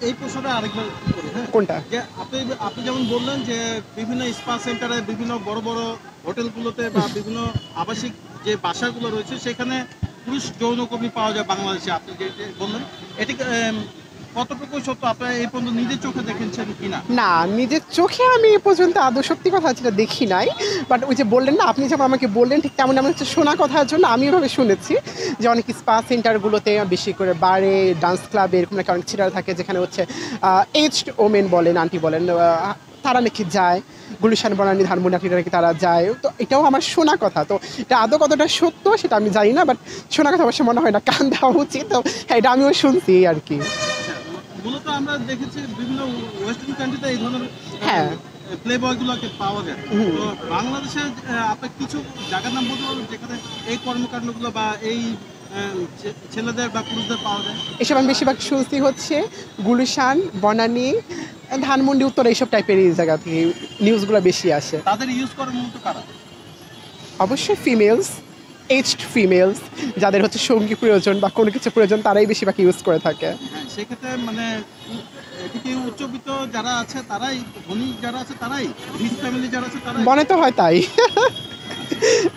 এই প্রশ্নটা আরেকবার করি, হ্যাঁ? কোনটা? যে আপনি আপনি যেমন বললেন যে বিভিন্ন স্পা সেন্টারে, বিভিন্ন বড়, বড় হোটেলগুলোতে বা বিভিন্ন আবাসিক যে বাসাগুলো রয়েছে সেখানে পুরুষ যৌনকর্মী পাওয়া যায় বাংলাদেশে। আপনি যে বললেন, এটি কতটুকু সত্য? আপনারা এই পর্যন্ত নিজের চোখে দেখেছেন কিনা? না, নিজের চোখে আমি এ পর্যন্ত আদৌ সত্যি কথা যেটা দেখি নাই। বাট ওই যে বললেন না, আপনি যেমন আমাকে বললেন ঠিক তেমন আমি হচ্ছে শোনা কথার জন্য আমি এভাবে শুনেছি যে অনেক স্পা সেন্টারগুলোতে বেশি করে বারে, ডান্স ক্লাবে এরকম নাকি অনেক ছেলেরা থাকে যেখানে হচ্ছে এজড ওমেন বলেন, আন্টি বলেন, তারা নাকি যায়। গুলিশান বনানী ধানমন্ডি নাকি নাকি তারা যায়। তো এটাও আমার শোনা কথা। তো এটা আদৌ কতটা সত্য সেটা আমি জানি না। বাট শোনা কথা অবশ্যই মনে হয় না কান দেওয়া উচিত। তো হ্যাঁ, এটা আমিও শুনছি আর কি। আচ্ছা, মূলত আমরা দেখেছি বিভিন্ন ওয়েস্টার্ন কান্ট্রিতে এই ধরনের হ্যাঁ। প্লে বয়গুলোকে পাওয়া যায়। হুম। তো বাংলাদেশে আপনার কিছু জায়গার নাম বলতে পারবেন যেখানে এই কর্মকাণ্ডগুলো বা এই ছেলেদের বা পুরুষদের পাওয়া যায়? এসব আমি বেশিরভাগ শুনছি হচ্ছে গুলিশান, বনানী, ধানমন্ডি, উত্তরা এইসব টাইপের এই জায়গা থেকে নিউজগুলো বেশি আসে। তাদের ইউজ করার মূলত কারা? অবশ্যই ফিমেলস, এজড ফিমেলস, যাদের হচ্ছে সঙ্গী প্রয়োজন বা কোনো কিছু প্রয়োজন তারাই বেশিরভাগ ইউজ করে থাকে। হ্যাঁ, সেক্ষেত্রে মানে এদিকে উচ্চবিত্ত যারা আছে তারাই, ধনী যারা আছে তারাই, রিচ ফ্যামিলি যারা আছে তারাই। মনে তো হয় তাই।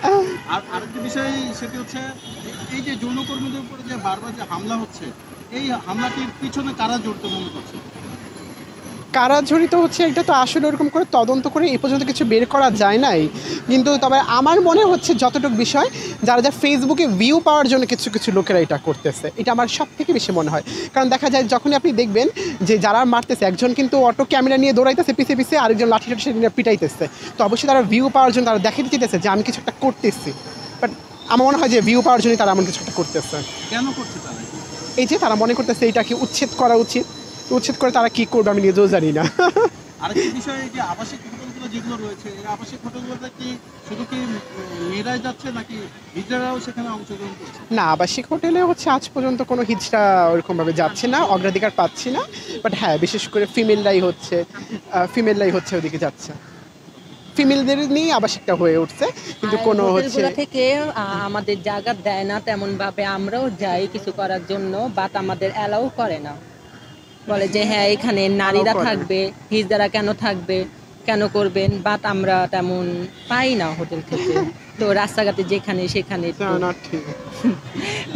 আচ্ছা। আর আরেকটি বিষয় সেটি হচ্ছে এই যে যৌনকর্মীদের উপরে যে বারবার যে হামলা হচ্ছে, এই হামলাটির পিছনে কারা জড়িত মনে করছে? কারা জড়িত হচ্ছে এটা তো আসলে ওরকম করে তদন্ত করে এ পর্যন্ত কিছু বের করা যায় নাই। কিন্তু তবে আমার মনে হচ্ছে যতটুকু বিষয় যারা যা ফেসবুকে ভিউ পাওয়ার জন্য কিছু কিছু লোকেরা এটা করতেছে, এটা আমার সব থেকে বেশি মনে হয়। কারণ দেখা যায় যখনই আপনি দেখবেন যে যারা মারতেছে একজন কিন্তু অটো ক্যামেরা নিয়ে দৌড়াইতেছে পিছিয়ে পিছিয়ে, আরেকজন লাঠি টাঠি নিয়ে পিটাইতেছে। তো অবশ্যই তারা ভিউ পাওয়ার জন্য তারা দেখাতে চাইতেছে যে আমি কিছু একটা করতেছি। বাট আমার মনে হয় যে ভিউ পাওয়ার জন্যই তারা এমন কিছু একটা করতেছে। কেন করছে তারা? এই যে তারা মনে করতেছে এটাকে উচ্ছেদ করা উচিত। উচ্ছেদ করে তারা কী করবে আমি নিজেও জানি না। আরেকটি বিষয়, এই যে আবাসিক হোটেলগুলো যেগুলো রয়েছে, এই আবাসিক হোটেলগুলোতে কি শুধু কি মেয়েরাই যাচ্ছে নাকি হিজড়ারাও সেখানে অংশগ্রহণ করছে? না, আবাসিক হোটেলে হচ্ছে আজ পর্যন্ত কোনো হিজড়া ওরকমভাবে যাচ্ছে না, অগ্রাধিকার পাচ্ছি না। বাট হ্যাঁ, বিশেষ করে ফিমেলরাই হচ্ছে ওদিকে যাচ্ছে। ফিমেলদের নিয়েই আবাসিকটা হয়ে উঠছে। কিন্তু আর কোনো হচ্ছে হোটেলগুলো থেকে আমাদের জায়গা দেয় না তেমন ভাবে, আমরাও যাই কিছু করার জন্য, বাট আমাদের অ্যালাউ করে না। বলে যে হ্যাঁ এখানে allow নারীরা করে। থাকবে, হিজড়ারা কেন থাকবে, কেন করবেন, বাট আমরা তেমন পাই না হোটেল থেকে। তো রাস্তাঘাটে যেখানে সেখানে এটা একটু না ঠিক।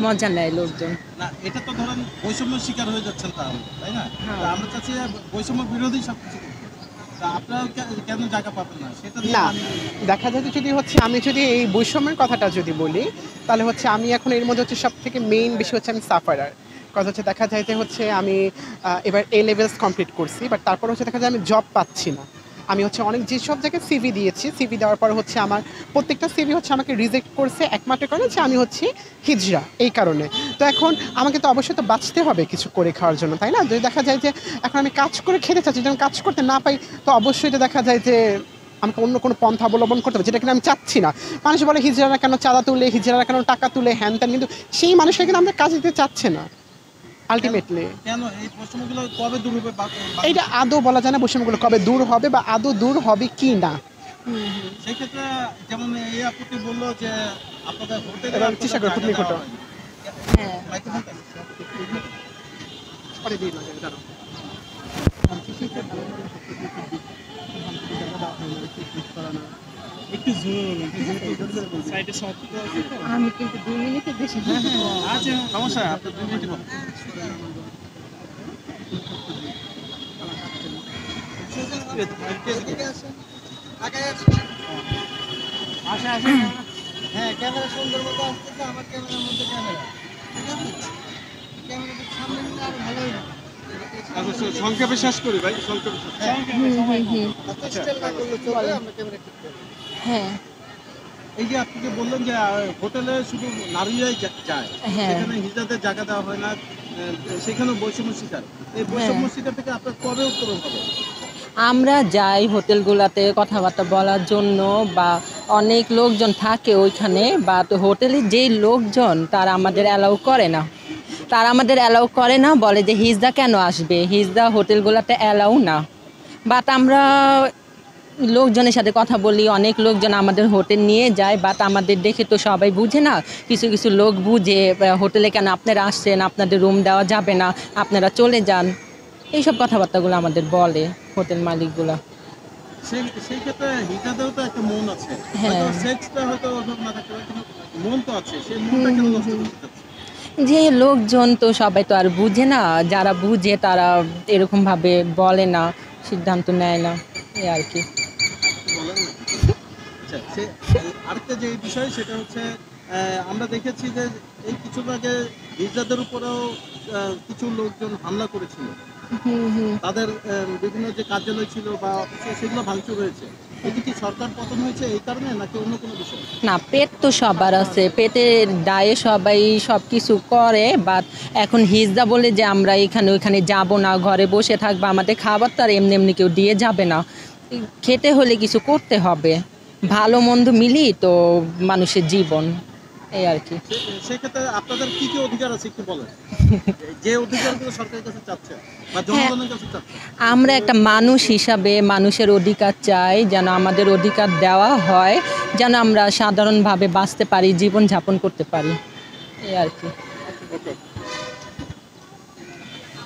মজা নেয় লোকজন। না, এটা তো ধরেন বৈষম্যের শিকার হয়ে যাচ্ছেন তাহলে, তাই না? হ্যাঁ। তা আমরা চাচ্ছি যে বৈষম্য বিরোধী সবকিছু করতে। তা আপনারা কেন জায়গা পাবেন না সেটা নিয়ে না, আমি দেখা যায় যে যদি হচ্ছে আমি যদি এই বৈষম্যের কথাটা যদি বলি, তাহলে হচ্ছে আমি এখন এর মধ্যে হচ্ছে সবথেকে মেইন বিষয় হচ্ছে আমি সাফারার। কথা হচ্ছে দেখা যায় যে হচ্ছে আমি এবার এ লেভেলস কমপ্লিট করছি, বাট তারপর হচ্ছে দেখা যায় আমি জব পাচ্ছি না। আমি হচ্ছে অনেক যেসব জায়গায় সিভি দিয়েছি, সিভি দেওয়ার পর হচ্ছে আমার প্রত্যেকটা সিভি হচ্ছে আমাকে রিজেক্ট করছে একমাত্র কারণে যে আমি হচ্ছি হিজড়া, এই কারণে। তো এখন আমাকে তো অবশ্যই তো বাঁচতে হবে কিছু করে খাওয়ার জন্য, তাই না? যদি দেখা যায় যে এখন আমি কাজ করে খেতে চাচ্ছি, যদি আমি কাজ করতে না পাই, তো অবশ্যই তো দেখা যায় যে আমাকে অন্য কোনো পন্থা অবলম্বন করতে হবে, যেটা কিনা আমি চাচ্ছি না। মানুষ বলে হিজড়ারা কেন চাঁদা তুলে, হিজড়ারা কেন টাকা তুলে, হ্যান ত্যান, কিন্তু সেই মানুষরা কিন্তু আমাদের কাজ দিতে চাচ্ছে না আলটিমেটলি। কেন এই বৈষম্যগুলো কবে দূর হবে? এইটা আদৌ বলা যায় না বৈষম্যগুলো কবে দূর হবে বা আদৌ দূর হবে কি না। সেক্ষেত্রে যেমন এই আপুটি বললো যে আপনাদের হোটেলে এবার আপনাদের চেষ্টা করে জায়গা খুব দেওয়া নিকট। হয়নি। হ্যাঁ। মাইক্রোফোনটা? একটু জোর সাইডে শব্দ আছে তো। আমি কিন্তু 2 মিনিটের বেশি আচ্ছা, সমস্যা নাই, আপনি 2 মিনিটই বলুন। আসে আসে। হ্যাঁ, ক্যামেরা সুন্দর মতো আসতেছে, আমার ক্যামেরার মধ্যে ক্যামেরা। ঠিক আছে? ক্যামেরাটা সামনে নিলে আরো ভালো হইবে। আচ্ছা, সংক্ষেপে শেষ করি ভাই, সংক্ষেপে শেষ করি। আচ্ছা, স্টাইল না করলে চলবে, আমরা ক্যামেরা ঠিক করি। হ্যাঁ এই যে আপনি যে বললেন যে হোটেলে শুধু নারীরাই যায়, হ্যাঁ সেখানে হিজড়াদের জায়গা দেওয়া হয় না, সেখানেও বৈষম্য শিকার। এই বৈষম্য শিকার থেকে আপনার কবে উত্তরণ হবে? আমরা যাই হোটেলগুলোতে কথাবার্তা বলার জন্য, বা অনেক লোকজন থাকে ওইখানে, বা তো হোটেলের যেই লোকজন তারা আমাদের অ্যালাউ করে না। বলে যে হিজড়া কেন আসবে, হিজড়া হোটেলগুলোতে অ্যালাউ না। বাট আমরা লোকজনের সাথে কথা বলি, অনেক লোকজন আমাদের হোটেল নিয়ে যায়, বাট আমাদের দেখে তো সবাই বুঝে না। কিছু কিছু লোক বুঝে হোটেলে কেন আপনারা আসছেন, আপনাদের রুম দেওয়া যাবে না, আপনারা চলে যান। এইসব কথাবার্তাগুলো আমাদের বলে হোটেল মালিকগুলো। সেই ক্ষেত্রে হিজাদেও তো একটা মন আছে, হ্যাঁ। হয়তো সেক্সটা হয়তো ওসব না থাকতে পারে, কিন্তু মন তো আছে, সেই মনটা কেন নষ্ট করতে চাচ্ছে? যে লোকজন তো সবাই তো আর বুঝে না, যারা বুঝে তারা এরকমভাবে বলে না, সিদ্ধান্ত নেয় না, এই আর কি। একটু বলেন না। আচ্ছা, আরেকটা যে বিষয় সেটা হচ্ছে আমরা দেখেছি যে এই কিছু আগে গির্জাদের উপরেও কিছু লোকজন হামলা করেছিল, হুম হুম। তাদের বিভিন্ন যে কার্যালয় ছিল বা অফিসে সেগুলো ভাঙচুর হয়েছে। এটি কি সরকার পতন হয়েছে এই কারণে নাকি অন্য কোনো বিষয়? না, পেট তো সবার আছে, পেটের দায়ে সবাই সব কিছু করে, বাট এখন হিজড়া বলে যে আমরা এখানে ওইখানে যাব না, ঘরে বসে থাকবো, আমাদের খাবার তো আর এমনি এমনি কেউ দিয়ে যাবে না, খেতে হলে কিছু করতে হবে, ভালো মন্দ মিলিয়ে তো মানুষের জীবন, এই আর কি। সেক্ষেত্রে আপনাদের কি কি অধিকার আছে একটু বলেন, যে অধিকারগুলো সরকারের কাছে চাচ্ছে বা জনগণের কাছে চাচ্ছে? আমরা একটা মানুষ হিসাবে মানুষের অধিকার চাই, যেন আমাদের অধিকার দেওয়া হয়, যেন আমরা সাধারণভাবে বাঁচতে পারি, জীবনযাপন করতে পারি, এই আর কি। ওকে।